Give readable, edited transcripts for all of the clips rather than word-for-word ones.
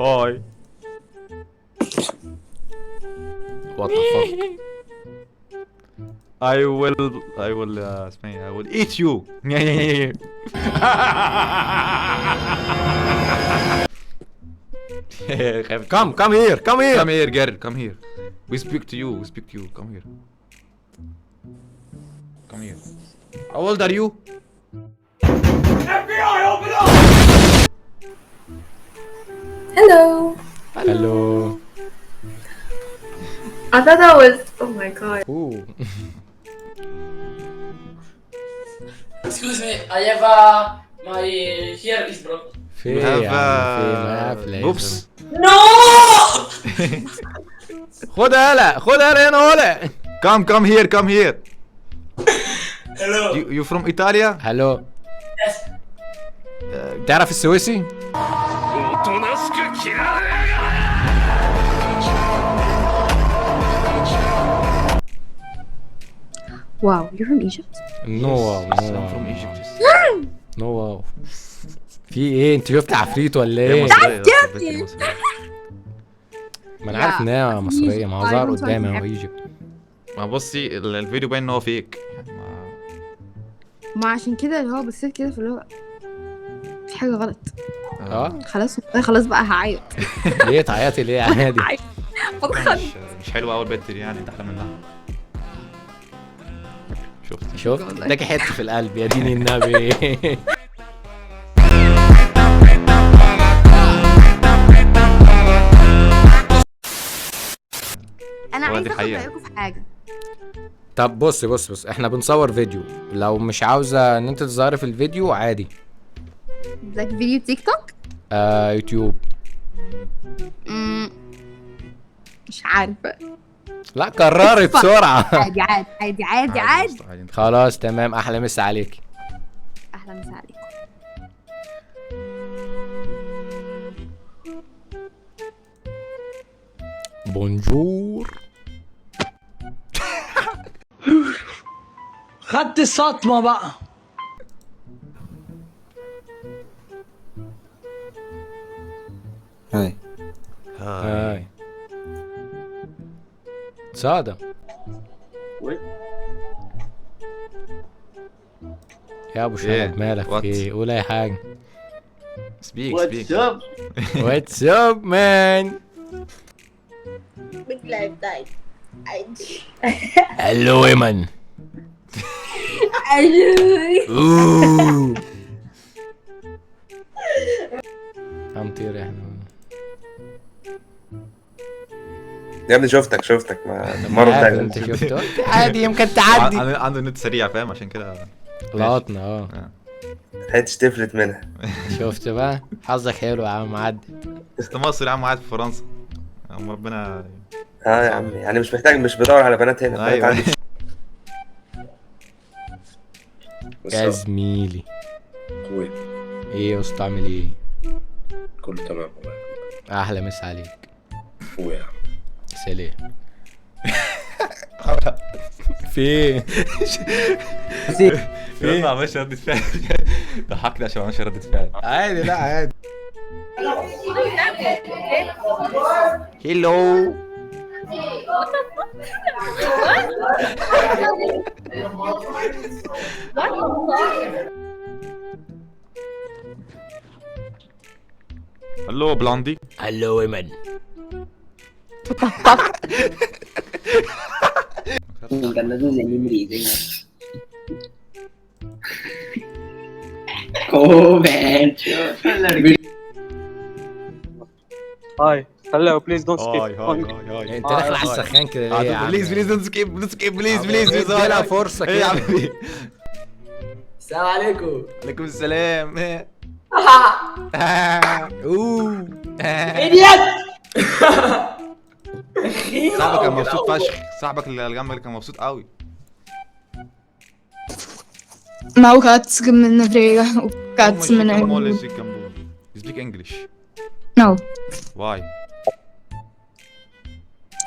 Hi. What the fuck? I will eat you. Come here. Come here, girl. Come here. We speak to you. Come here. Come here. How old are you? Hello. Hello. I thought that was. Oh my god. Ooh. Excuse me, I have my hair is broken. في You have ما في boobs. No! خدها هنا ولا. Come here. Hello. You from Italia? هلو. Yes. تعرف السويسي؟ Wow, you're from Egypt? نو واو I'm from Egypt. نو واو. في ايه؟ انت شفت عفريت ولا ايه؟ مصرية. ما انا عارف ان هي مصرية، ما هو ظهر I don't قدامي want اهو to ايجيبت. ما بصي الفيديو باين ان هو فيك. ما عشان كده اللي هو بصيت كده في اللي هو في حاجة غلط. اه خلاص بقى هعيط. ليه تعيطي ليه يا عادي؟ بتخض. مش حلوة اول بنت دي يعني، انت احلى منها. شفت؟ اداكي حتة في القلب يا دين النبي. انا هو عايزة دي اخد حقيقة. رأيكم في حاجة. طب بص احنا بنصور فيديو، لو مش عاوزة ان انت تظهري في الفيديو عادي. ده فيديو تيك توك؟ يوتيوب. مش عارفة. لا قرري بسرعة. عادي. خلاص تمام، احلى مسا عليك. اهلا مساء عليكم. بونجور. خدت الصدمة بقى. هاي سادة. يا ابو إيه؟ شنب مالك What? في ايه؟ قول اي حاجة. speak. واتس اب مان. Big life died. هلو ايمن. اوه هنطير احنا. يا ابني شفتك مرة عارف تانية. انت شفته عادي، يمكن تعدي. عنده نت سريع فاهم، عشان كده لقطنا حتش تفلت منها. شفت بقى، حظك حلو يا عم، عدي. انت مصري يا عم، قاعد في فرنسا. يا عم ربنا. اه يا عم يعني مش بدور على بنات هنا. ايوه. عندي. يا زميلي اخويا ايه يا اسطى، عامل ايه؟ كله تمام والله. احلى مسا عليك. اخويا يا عم. سلام. في في ما عملش ردة فعل. ضحكني عشان ما عملش ردة فعل. عادي، لا عادي. هيلو. هلو بلوندي. هلو ايمن. Ganado de Nimri. Comment. Hi. Hello, please don't skip. هاي انت داخل على السخان كده ليه يا عم؟ بليز دونت سكيب بليز اديلها فرصة ايه يا كده. عمي؟ السلام عليكم. عليكم السلام. اوه صاحبك كان مبسوط فشخ، صاحبك اللي جنبك كان مبسوط قوي. Maughats من فريغة وكاتس من You speak English. No. Why?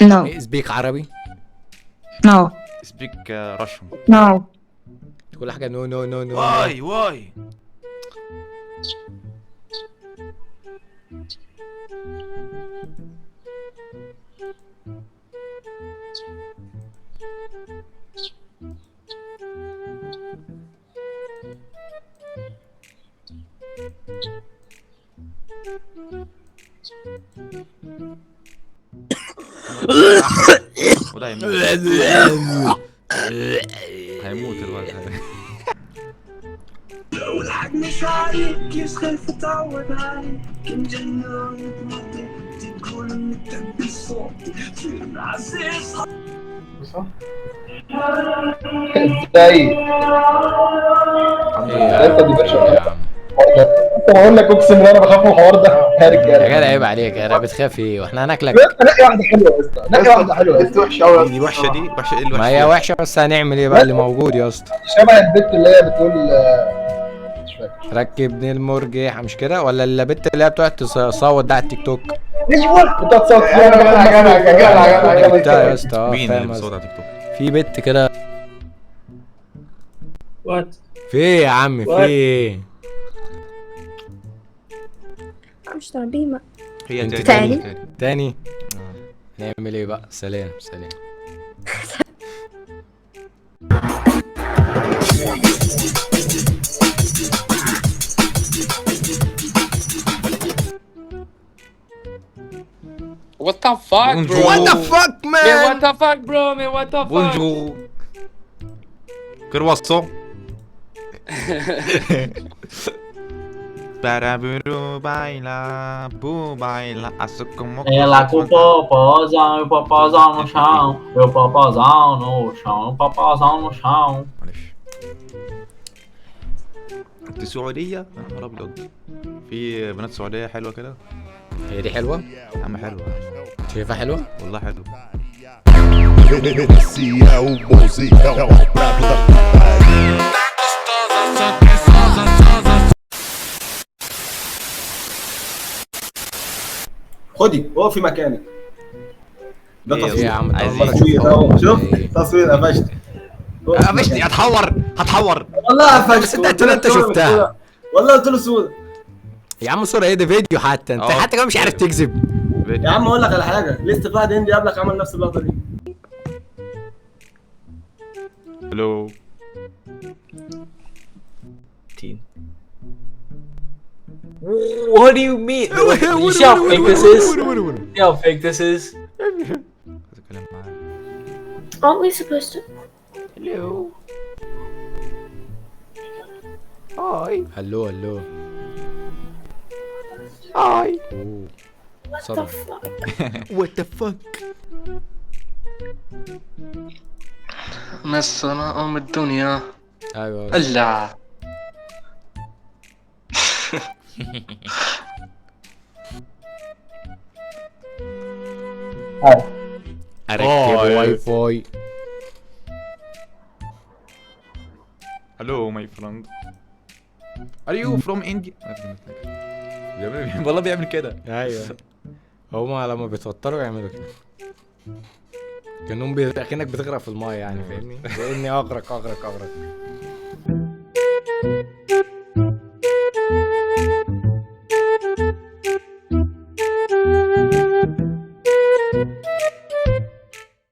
No. سبيك عربي. No. Speak Russian. No. كل حاجة نو نو نو نو. Why? وده هيموت. هيموت الواد. لو الحق مش عليك يسخف تعود عليك الجنة يطمطي تقول انك تبي الصوت تصير عزيز. ازاي؟ بقول لك اقسم بالله انا بخاف من الحوار ده يا رجاله. يا جدع عيب عليك، انا بتخاف ايه واحنا هناكلك؟ نقي واحده حلوه يا اسطى، نقي واحده حلوه يا اسطى. وحشه قوي دي وحشه، دي وحشه. ايه الوحشه؟ ما هي وحشه بس هنعمل ايه بقى اللي موجود يا اسطى؟ شبه البت اللي هي بتقول مش فاكر ركبني المرجح مش كده، ولا البت اللي هي بتقعد تصوت ده على التيك توك؟ ايوه كنت هتصوت فيها. انا جبتها يا اسطى. مين فاهم اللي قصدي؟ بيصوت على تيك توك؟ في بنت كده. وات في ايه يا عم؟ في ايه؟ مش طالبين هي انت تاني؟ تاني؟ نعمل ايه بقى؟ سلام سلام. What the fuck, bro? What the fuck, Man, man? what the fuck, bro? Man, what the fuck? بونجور. كرواسون. Para buru baila, bu baila, assumo. Ela com o popozão e o popozão no chão. E o popozão no chão, o popozão no chão. معلش. انت سعودية؟ يا نهار ابيض. في بنات سعودية حلوة كده؟ هي دي حلوه؟ يا عم حلوة. شايفها حلوه؟ والله حلوة. خدي اقفي مكانك. ده إيه تصوير يا عم؟ عايز مرة إيه؟ أشوف اهو شوف إيه؟ تصوير قفشت. قفشتني. هتحور. والله قفشت. بس انت شفتها. والله قلت له صوره. يا عم صورة ايه ده؟ فيديو حتى انت حتى كمان مش عارف تكذب. يا عم اقول لك على حاجه، لسه في واحد هندي قبلك عمل نفس اللقطه دي. هلو. What do you mean? You see how fake this is? See how fake this is? هتكلم معاك. Aren't we supposed to? هلو هلو. اوه What the صدم. fuck? What the fuck؟ مسنا أم الدنيا. ايوه الله. اركب واي فاي. Hello my friend. Are you from India؟ والله بيعمل كده. ايوه هما لما بيتوتروا يعملوا كده كأنهم كأنك بتغرق في المايه يعني، فاهمني؟ زي اني اغرق.